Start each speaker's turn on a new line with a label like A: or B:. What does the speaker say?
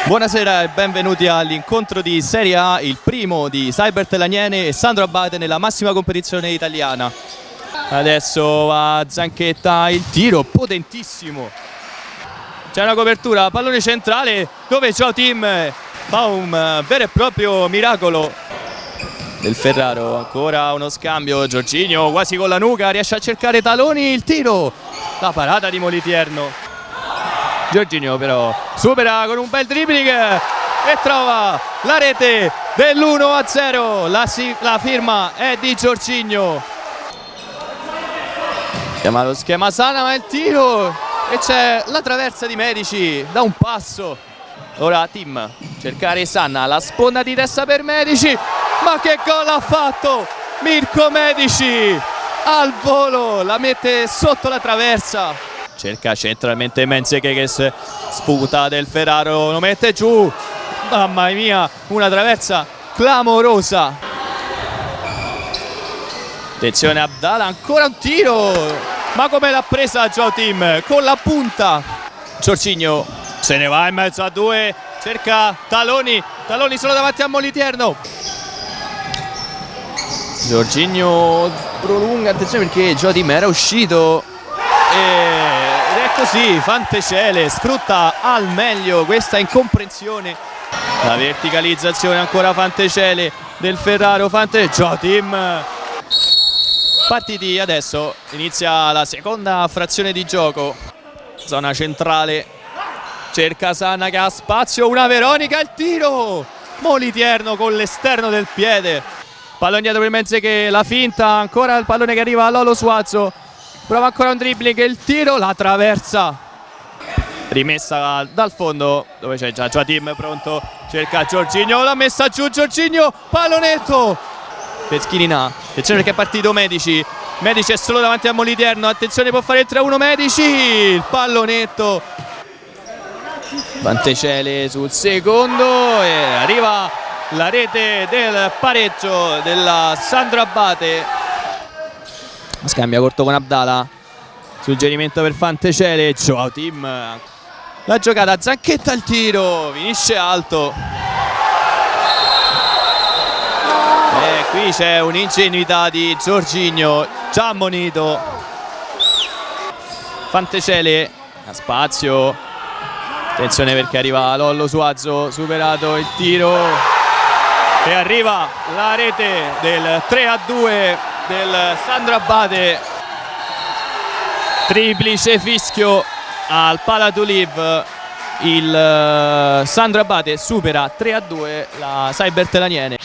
A: Buonasera e benvenuti all'incontro di Serie A, il primo di Saibert Laniene e Sandro Abate nella massima competizione italiana. Adesso va Zanchetta, il tiro potentissimo. C'è una copertura, pallone centrale dove Joao Tim fa un vero e proprio miracolo. Del Ferraro, ancora uno scambio, Jorginho quasi con la nuca, riesce a cercare Taloni, il tiro, la parata di Moliterno. Jorginho però supera con un bel dribbling e trova la rete dell'1-0, la firma è di Jorginho. Chiama lo schema Sana, ma il tiro e c'è la traversa di Medici da un passo. Ora Tim, cercare Sanna, la sponda di testa per Medici, ma che gol ha fatto Mirko Medici al volo, la mette sotto la traversa. Cerca centralmente Menzekeges, sputa del Ferraro, lo mette giù, mamma mia, una traversa clamorosa. Attenzione Abdala, ancora un tiro, ma come l'ha presa Joao Tim, con la punta. Jorginho se ne va in mezzo a due, cerca Taloni solo davanti a Moliterno. Jorginho prolunga, attenzione perché Joao Tim era uscito ed è così, Fantecele sfrutta al meglio questa incomprensione. La verticalizzazione ancora Fantecele del Ferraro, Joao Tim. Partiti adesso, inizia la seconda frazione di gioco. Zona centrale, cerca Sanna che ha spazio, una Veronica, il tiro! Moliterno con l'esterno del piede. Pallone dietro per Menzeche, la finta, ancora il pallone che arriva a Lolo Suazo. Prova ancora un dribbling e il tiro, la traversa. Rimessa dal fondo dove c'è già Joao Tim pronto. Cerca Jorginho, l'ha messa giù Jorginho, pallonetto per Schirina. Attenzione perché è partito Medici. Medici è solo davanti a Moliterno. Attenzione, può fare il 3-1 Medici. Il pallonetto. Fantecele sul secondo e arriva la rete del pareggio della Sandro Abate. Scambia corto con Abdala, suggerimento per Fantecele, Joao Tim, la giocata, Zanchetta il tiro, finisce alto. E qui c'è un'ingenuità di Jorginho, già ammonito. Fantecele a spazio, attenzione perché arriva Lollo Suazo, superato il tiro e arriva la rete del 3-2 del Sandro Abate. Triplice fischio al Palatuliv, il Sandro Abate supera 3-2 la Saibert Laniene.